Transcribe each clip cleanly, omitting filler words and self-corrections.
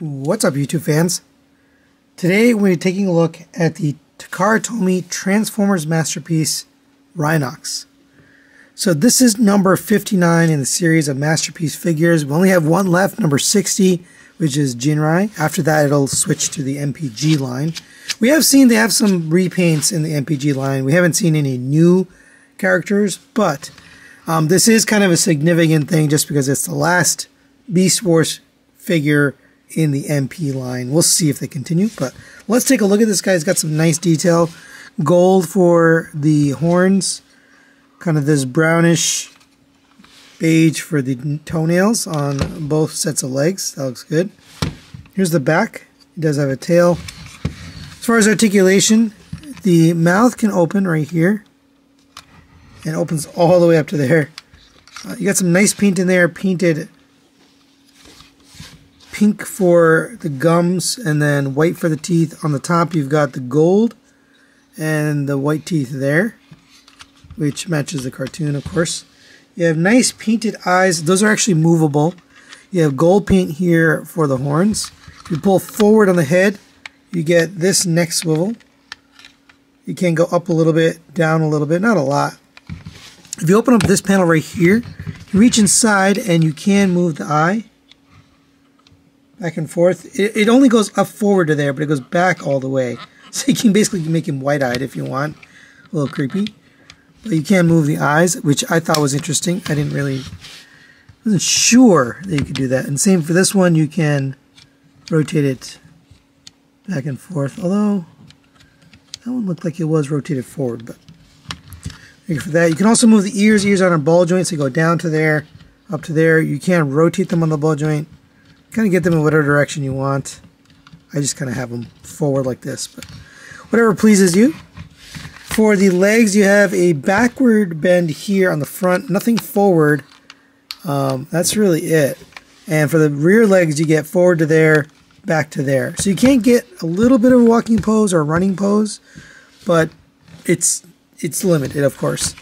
What's up, YouTube fans? Today we're taking a look at the Takara Tomy Transformers masterpiece, Rhinox. So this is number 59 in the series of masterpiece figures. We only have one left, number 60, which is Jinrai. After that, it'll switch to the MPG line. We have seen they have some repaints in the MPG line. We haven't seen any new characters, but this is kind of a significant thing just because it's the last Beast Wars figure in the MP line. We'll see if they continue, but let's take a look at this guy. He's got some nice detail. Gold for the horns, kind of this brownish beige for the toenails on both sets of legs. That looks good. Here's the back. He does have a tail. As far as articulation, the mouth can open right here and opens all the way up to there. You got some nice paint in there, painted pink for the gums and then white for the teeth. On the top you've got the gold and the white teeth there, which matches the cartoon, of course. You have nice painted eyes. Those are actually movable. You have gold paint here for the horns. If you pull forward on the head, you get this neck swivel. You can go up a little bit, down a little bit, not a lot. If you open up this panel right here, you reach inside and you can move the eye back and forth. It only goes up forward to there, but it goes back all the way. So you can basically make him white-eyed if you want. A little creepy. But you can move the eyes, which I thought was interesting. Wasn't sure that you could do that. And same for this one, you can rotate it back and forth. Although, that one looked like it was rotated forward, but thank you for that. You can also move the ears. Ears on a ball joint, so you go down to there, up to there. You can rotate them on the ball joint. Kind of get them in whatever direction you want. I just kind of have them forward like this, but whatever pleases you. For the legs, you have a backward bend here on the front, nothing forward. That's really it. And for the rear legs, you get forward to there, back to there. So you can get a little bit of a walking pose or a running pose, but it's limited, of course.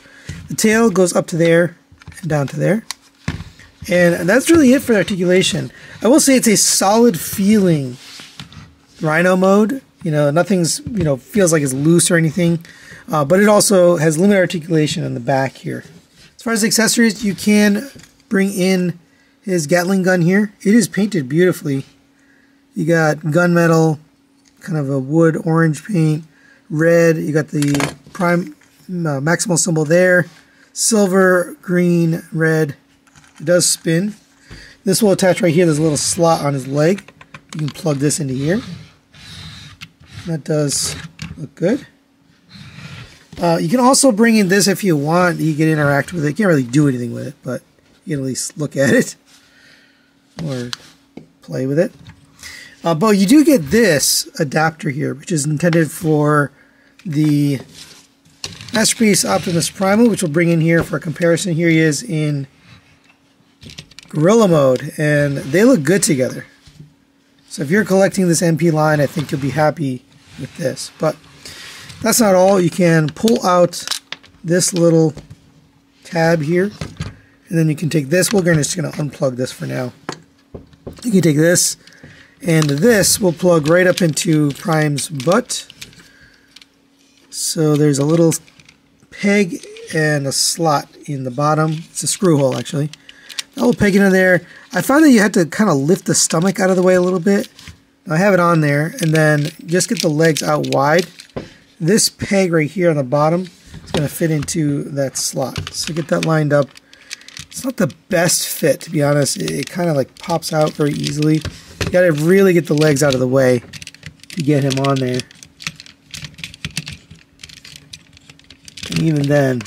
The tail goes up to there and down to there. And that's really it for the articulation. I will say it's a solid feeling Rhino mode. You know, nothing's, feels like it's loose or anything. But it also has limited articulation on the back here. As far as accessories, you can bring in his Gatling gun here. It is painted beautifully. You got gunmetal, kind of a wood orange paint, red. You got the prime maximal symbol there. Silver, green, red. It does spin. This will attach right here. There's a little slot on his leg. You can plug this into here. That does look good. You can also bring in this if you want. You can interact with it. You can't really do anything with it, but you can at least look at it or play with it. But you do get this adapter here, which is intended for the Masterpiece Optimus Primal, which we'll bring in here for a comparison. Here he is in Gorilla mode, and they look good together. So if you're collecting this MP line, I think you'll be happy with this. But that's not all. You can pull out this little tab here, and then you can take this. We're just going to unplug this for now. You can take this, and this will plug right up into Prime's butt. So there's a little peg and a slot in the bottom. It's a screw hole, actually. That will peg into there. I found that you had to kind of lift the stomach out of the way a little bit. I have it on there, and then just get the legs out wide. This peg right here on the bottom is going to fit into that slot. So get that lined up. It's not the best fit, to be honest. It kind of like pops out very easily. You got to really get the legs out of the way to get him on there. And even then,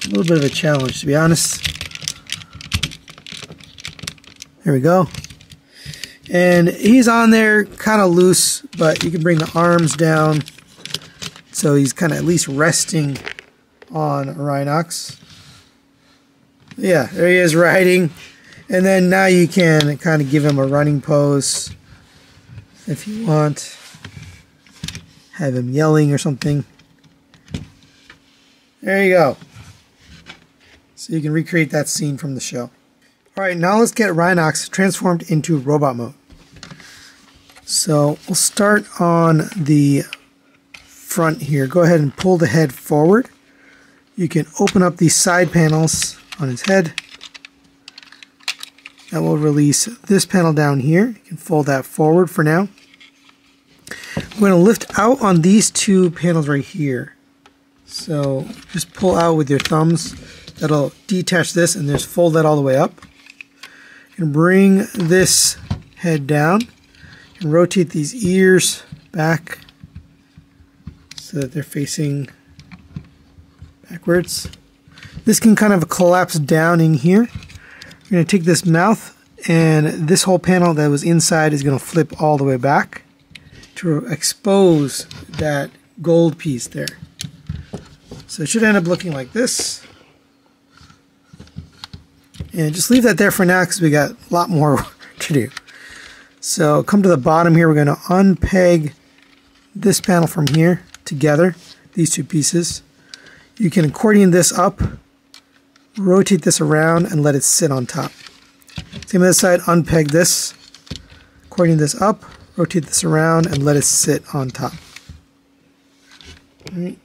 a little bit of a challenge, to be honest. There we go. And he's on there kind of loose, but you can bring the arms down so he's kind of at least resting on Rhinox. Yeah, there he is riding. And then now you can kind of give him a running pose if you want. Have him yelling or something. There you go. So you can recreate that scene from the show. Alright, now let's get Rhinox transformed into robot mode. So we'll start on the front here. Go ahead and pull the head forward. You can open up these side panels on his head. That will release this panel down here. You can fold that forward for now. I'm going to lift out on these two panels right here. So just pull out with your thumbs. That'll detach this and just fold that all the way up. You can bring this head down and rotate these ears back so that they're facing backwards. This can kind of collapse down in here. We're going to take this mouth, and this whole panel that was inside is going to flip all the way back to expose that gold piece there. So it should end up looking like this. And just leave that there for now because we got a lot more to do. So come to the bottom here. We're going to unpeg this panel from here together, these two pieces. You can accordion this up, rotate this around, and let it sit on top. Same on this side, unpeg this, accordion this up, rotate this around, and let it sit on top. All right.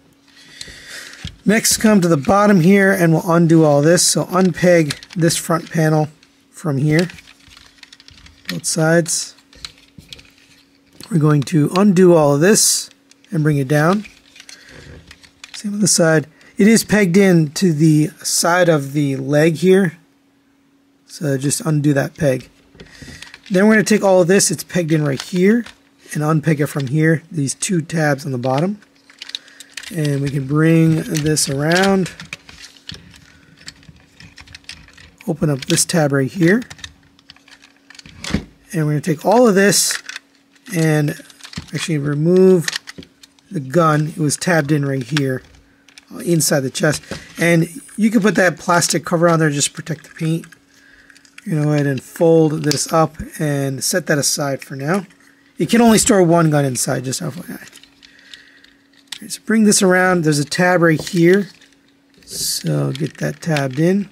Next, come to the bottom here, and we'll undo all this. So unpeg this front panel from here, both sides. We're going to undo all of this and bring it down. Same on this side. It is pegged in to the side of the leg here, so just undo that peg. Then we're going to take all of this, it's pegged in right here, and unpeg it from here, these two tabs on the bottom. And we can bring this around, open up this tab right here, and we're going to take all of this and actually remove the gun. It was tabbed in right here inside the chest, and you can put that plastic cover on there just to protect the paint. You know, go ahead and fold this up and set that aside for now. You can only store one gun inside, just FYI. So bring this around. There's a tab right here, so get that tabbed in,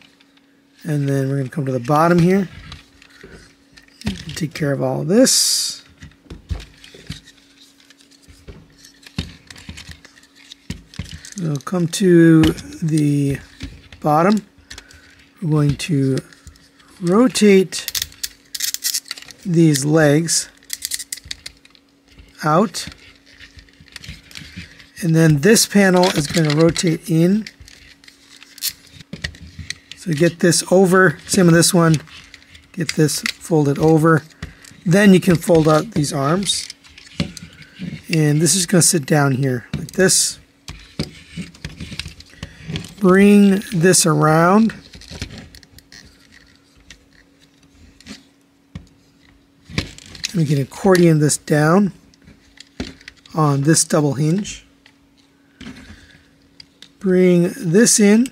and then we're going to come to the bottom here and take care of all of this. So come to the bottom. We're going to rotate these legs out, and then this panel is going to rotate in. So get this over, same with this one, get this folded over. Then you can fold out these arms, and this is going to sit down here like this. Bring this around. And we can accordion this down on this double hinge. Bring this in,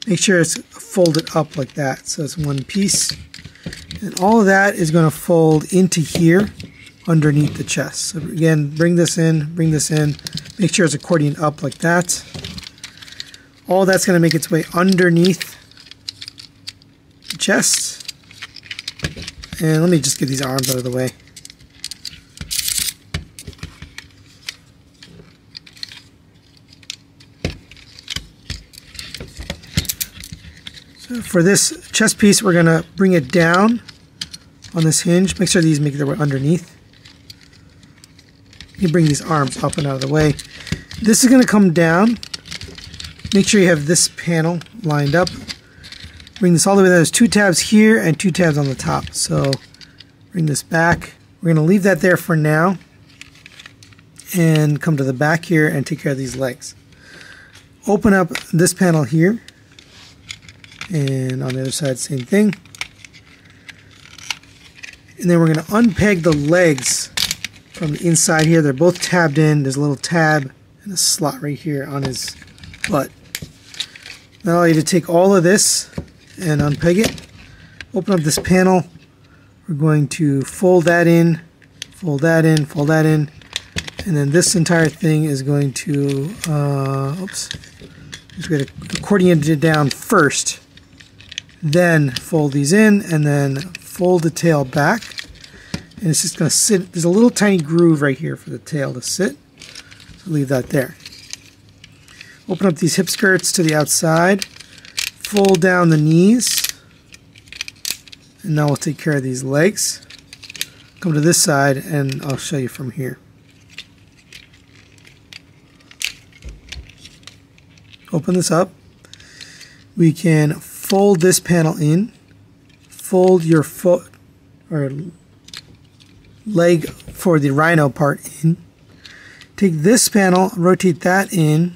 make sure it's folded up like that, so it's one piece. And all of that is going to fold into here underneath the chest. So again, bring this in, make sure it's accordion up like that. All that's going to make its way underneath the chest. And let me just get these arms out of the way. So for this chest piece, we're going to bring it down on this hinge. Make sure these make their way underneath. You bring these arms up and out of the way. This is going to come down. Make sure you have this panel lined up. Bring this all the way. There's two tabs here and two tabs on the top. So bring this back. We're going to leave that there for now and come to the back here and take care of these legs. Open up this panel here, and on the other side, same thing. And then we're going to unpeg the legs from the inside here. They're both tabbed in. There's a little tab and a slot right here on his butt. Now I'll allow you to take all of this and unpeg it. Open up this panel. We're going to fold that in, fold that in, fold that in, and then this entire thing is going to, just going to accordion it down first, then fold these in, and then fold the tail back, and it's just going to sit. There's a little tiny groove right here for the tail to sit. So leave that there. Open up these hip skirts to the outside, fold down the knees, and now we'll take care of these legs. Come to this side, and I'll show you from here. Open this up. We can fold this panel in, fold your foot or leg for the Rhino part in. Take this panel, rotate that in.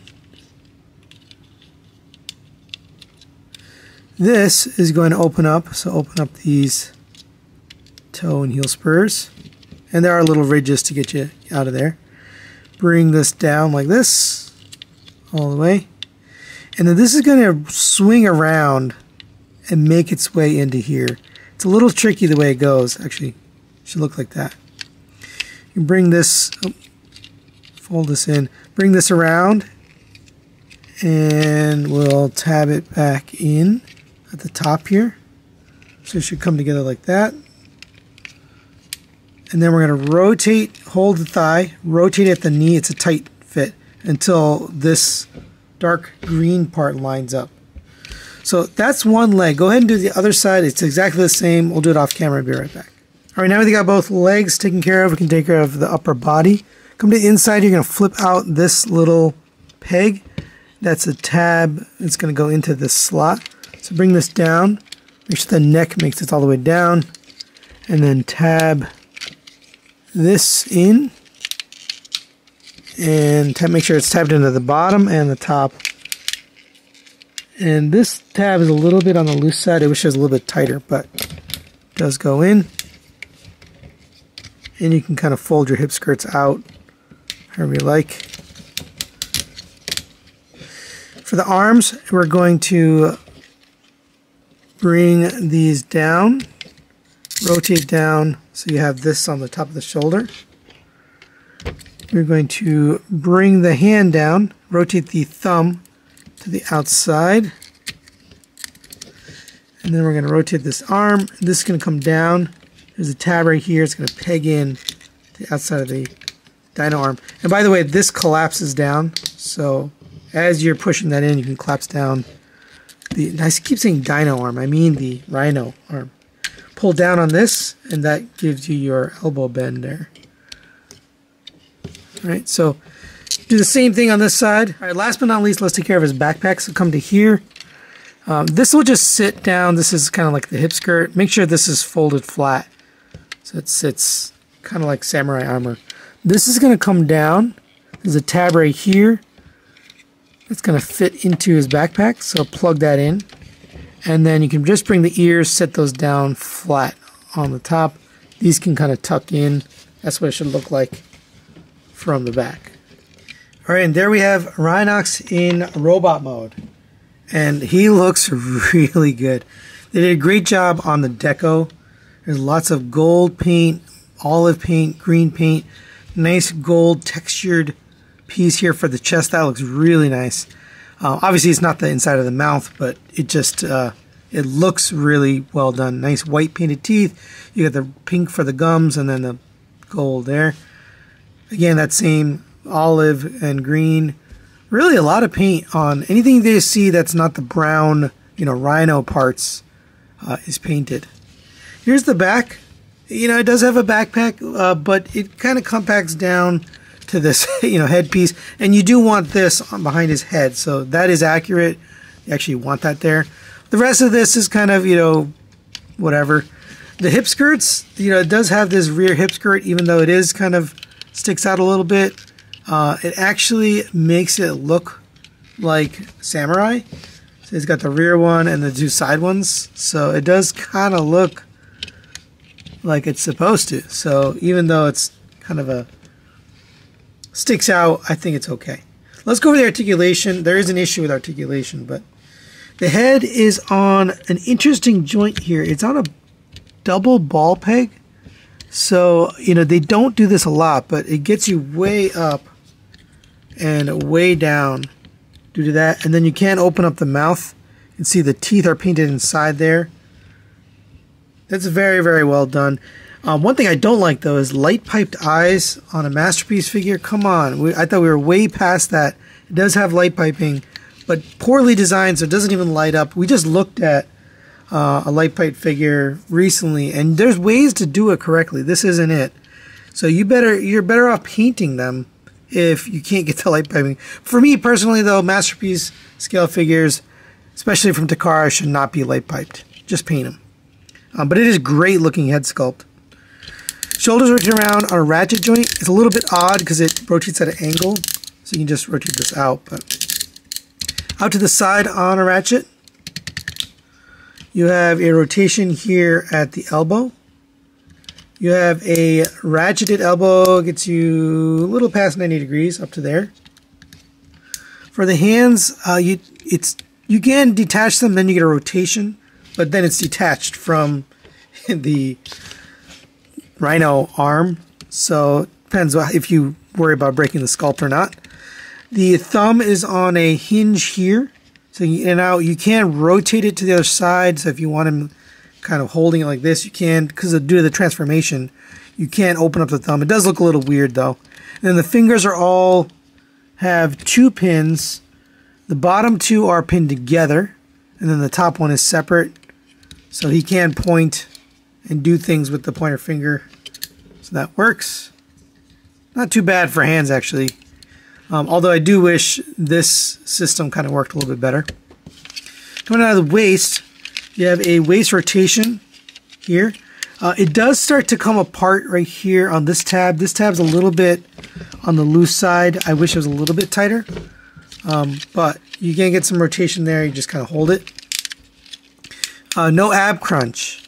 This is going to open up, so open up these toe and heel spurs. And there are little ridges to get you out of there. Bring this down like this, all the way. And then this is going to swing around and make its way into here. It's a little tricky the way it goes. Actually, it should look like that. You bring this, fold this in, bring this around, and we'll tab it back in at the top here. So it should come together like that. And then we're going to rotate, hold the thigh, rotate at the knee. It's a tight fit until this dark green part lines up. So that's one leg. Go ahead and do the other side. It's exactly the same. We'll do it off camera and be right back. All right, now we got both legs taken care of. We can take care of the upper body. Come to the inside. You're going to flip out this little peg. That's a tab. It's going to go into this slot. So bring this down. Make sure the neck makes it all the way down. And then tab this in. And make sure it's tabbed into the bottom and the top. And this tab is a little bit on the loose side. I wish it was a little bit tighter, but it does go in. And you can kind of fold your hip skirts out however you like. For the arms, we're going to bring these down, rotate down so you have this on the top of the shoulder. We're going to bring the hand down, rotate the thumb to the outside, and then we're going to rotate this arm. This is going to come down. There's a tab right here. It's going to peg in to the outside of the dino arm. And by the way, this collapses down, so as you're pushing that in, you can collapse down I keep saying dino arm, I mean the Rhino arm. Pull down on this, and that gives you your elbow bend there. All right, so do the same thing on this side. All right, last but not least, let's take care of his backpack. So come to here. This will just sit down. This is kind of like the hip skirt. Make sure this is folded flat, so it sits kind of like samurai armor. This is going to come down. There's a tab right here. It's going to fit into his backpack, so plug that in. And then you can just bring the ears, set those down flat on the top. These can kind of tuck in. That's what it should look like from the back. All right, and there we have Rhinox in robot mode. And he looks really good. They did a great job on the deco. There's lots of gold paint, olive paint, green paint, nice gold textured piece here for the chest. That looks really nice. Obviously it's not the inside of the mouth, but it just it looks really well done. Nice white painted teeth. You got the pink for the gums and then the gold there. Again, that same olive and green. Really a lot of paint on anything they see that's not the brown, Rhino parts is painted. Here's the back. It does have a backpack, but it kind of compacts down to this, headpiece, and you do want this on behind his head, so that is accurate. You actually want that there. The rest of this is kind of, whatever. The hip skirts, it does have this rear hip skirt, even though it is kind of sticks out a little bit. It actually makes it look like samurai. So it's got the rear one and the two side ones, so it does kind of look like it's supposed to. So even though it's kind of sticks out, I think it's okay. Let's go over the articulation. There is an issue with articulation, but the head is on an interesting joint here. It's on a double ball peg. So, they don't do this a lot, but it gets you way up and way down due to that. And then you can't open up the mouth. You can see the teeth are painted inside there. That's very, very well done. One thing I don't like, though, is light-piped eyes on a Masterpiece figure. Come on. I thought we were way past that. It does have light piping, but poorly designed, so it doesn't even light up. We just looked at a light-piped figure recently, and there's ways to do it correctly. This isn't it. So you're better off painting them if you can't get the light piping. For me, personally, though, Masterpiece scale figures, especially from Takara, should not be light-piped. Just paint them. But it is great-looking head sculpt. Shoulders rotate around on a ratchet joint. It's a little bit odd because it rotates at an angle, so you can just rotate this out. But out to the side on a ratchet, you have a rotation here at the elbow. You have a ratcheted elbow, gets you a little past 90 degrees, up to there. For the hands, you can detach them, then you get a rotation, but then it's detached from the Rhino arm, so it depends if you worry about breaking the sculpt or not. The thumb is on a hinge here, so you can rotate it to the other side. So if you want him kind of holding it like this, you can, because due to the transformation, you can't open up the thumb. It does look a little weird though. And then the fingers have 2 pins. The bottom 2 are pinned together, and then the top one is separate, so he can point and do things with the pointer finger. So that works. Not too bad for hands, actually. Although I do wish this system kind of worked a little bit better. Coming out of the waist, you have a waist rotation here. It does start to come apart right here on this tab. This tab's a little bit on the loose side. I wish it was a little bit tighter. But you can get some rotation there. You just kind of hold it. No ab crunch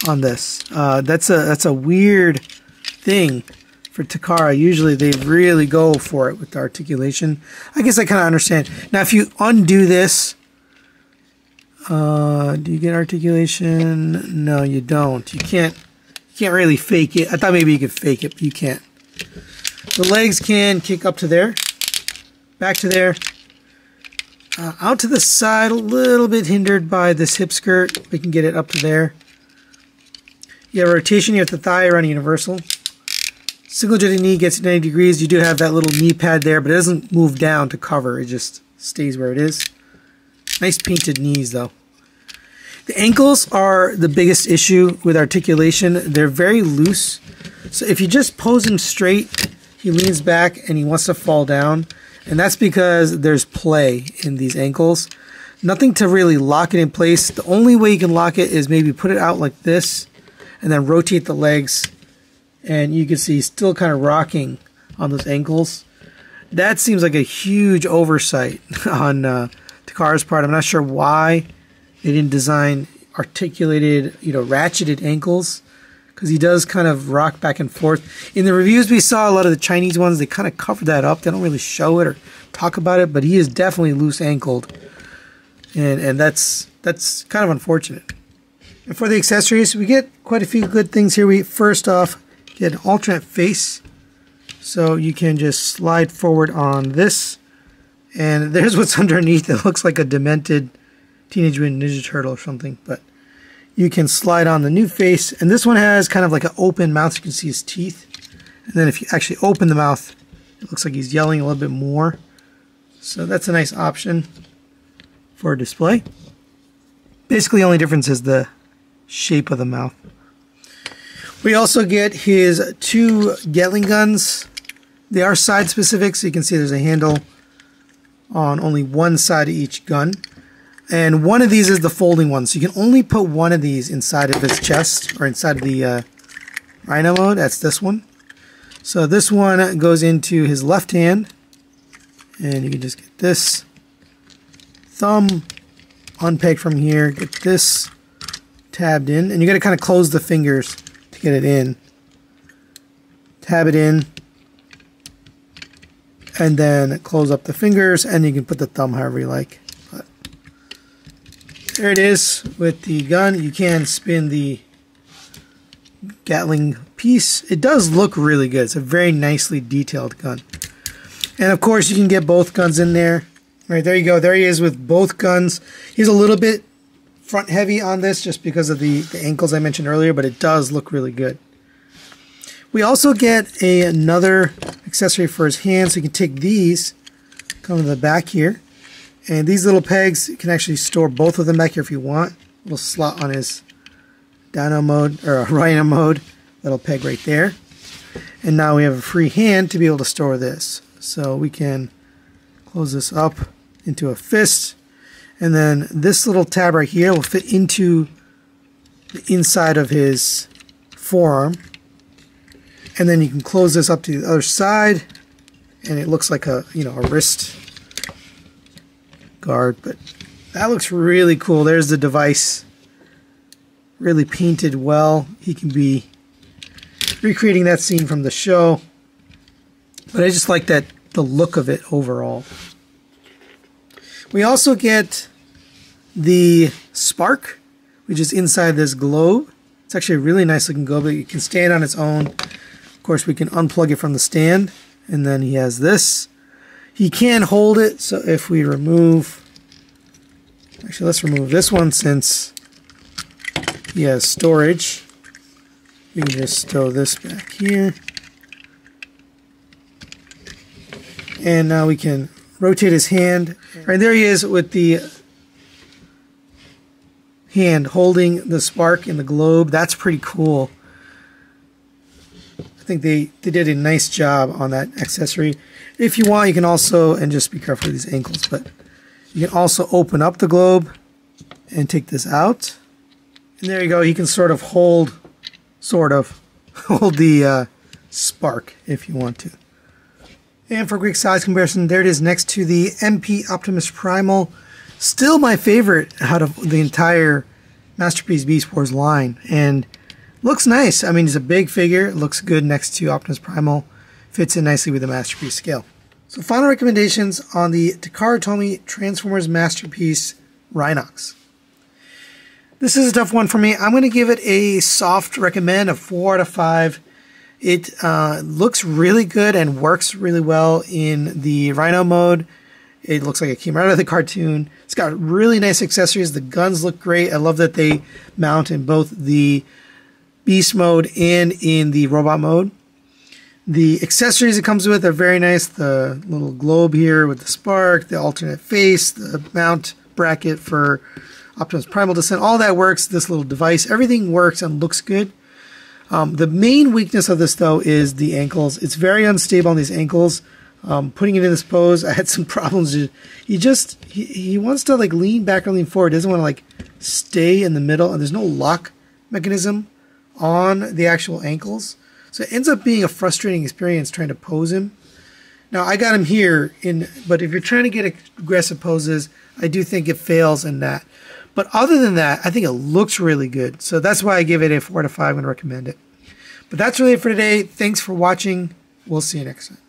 on this. That's a weird thing for Takara. Usually they really go for it with the articulation. I guess I kind of understand. Now if you undo this, do you get articulation? No, you don't. You can't really fake it. I thought maybe you could fake it, but you can't. The legs can kick up to there, back to there, out to the side, a little bit hindered by this hip skirt. We can get it up to there. You have a rotation here at the thigh around a universal. Single jointed knee gets 90 degrees. You do have that little knee pad there, but it doesn't move down to cover. It just stays where it is. Nice painted knees, though. The ankles are the biggest issue with articulation. They're very loose. So if you just pose him straight, he leans back and he wants to fall down. And that's because there's play in these ankles. Nothing to really lock it in place. The only way you can lock it is maybe put it out like this and then rotate the legs. And you can see he's still kind of rocking on those ankles. That seems like a huge oversight on Takara's part. I'm not sure why they didn't design articulated, ratcheted ankles, because he does kind of rock back and forth. In the reviews we saw, a lot of the Chinese ones, they kind of cover that up. They don't really show it or talk about it, but he is definitely loose ankled, and that's kind of unfortunate. And for the accessories, we get quite a few good things here. We first off get an alternate face, so you can just slide forward on this, and there's what's underneath. It looks like a demented Teenage Mutant Ninja Turtle or something, but you can slide on the new face, and this one has kind of like an open mouth. You can see his teeth, and then if you actually open the mouth, it looks like he's yelling a little bit more. So that's a nice option for display. Basically, the only difference is the shape of the mouth. We also get his 2 Gatling guns. They are side specific, so you can see there's a handle on only one side of each gun. And one of these is the folding one, so you can only put one of these inside of his chest, or inside of the Rhino mode. That's this one. So this one goes into his left hand, and you can just get this thumb unpegged from here, get this tabbed in, and you got to kind of close the fingers to get it in. Tab it in, and then close up the fingers, and you can put the thumb however you like. But there it is with the gun. You can spin the Gatling piece. It does look really good. It's a very nicely detailed gun. And of course you can get both guns in there. Right, there you go. There he is with both guns. He's a little bit front heavy on this just because of the ankles I mentioned earlier, but it does look really good. We also get another accessory for his hands, so you can take these, come to the back here, and these little pegs, you can actually store both of them back here if you want. Little slot on his Dino mode, or Rhino mode, little peg right there. And now we have a free hand to be able to store this. So we can close this up into a fist, and then this little tab right here will fit into the inside of his forearm. And then you can close this up to the other side, and it looks like a wrist guard, but that looks really cool. There's the device, really painted well. He can be recreating that scene from the show, but I just like the look of it overall. We also get the spark, which is inside this globe. It's actually a really nice looking globe. It can stand on its own. Of course, we can unplug it from the stand, and then he has this. He can hold it, so if we remove, actually let's remove this one since he has storage. We can just throw this back here. And now we can rotate his hand. Right there he is with the hand holding the spark in the globe. That's pretty cool. I think they did a nice job on that accessory. If you want, you can also, and just be careful with these ankles, but you can also open up the globe and take this out. And there you go. You can sort of hold the spark if you want to. And for a quick size comparison, there it is next to the MP Optimus Primal. Still my favorite out of the entire Masterpiece Beast Wars line. And looks nice. I mean, it's a big figure. It looks good next to Optimus Primal. Fits in nicely with the Masterpiece scale. So final recommendations on the Takara Tomy Transformers Masterpiece Rhinox. This is a tough one for me. I'm going to give it a soft recommend of 4 out of 5. It looks really good and works really well in the Rhino mode. It looks like it came right out of the cartoon. It's got really nice accessories. The guns look great. I love that they mount in both the Beast mode and in the Robot mode. The accessories it comes with are very nice. The little globe here with the spark, the alternate face, the mount bracket for Optimus Primal Descent. All that works. This little device, everything works and looks good. The main weakness of this, though, is the ankles. It's very unstable on these ankles. Putting it in this pose, I had some problems. He wants to like lean back or lean forward. He doesn't want to like stay in the middle, and there's no lock mechanism on the actual ankles. So it ends up being a frustrating experience trying to pose him. Now, I got him here, but if you're trying to get aggressive poses, I do think it fails in that. But other than that, I think it looks really good. So that's why I give it a 4 out of 5 and recommend it. But that's really it for today. Thanks for watching. We'll see you next time.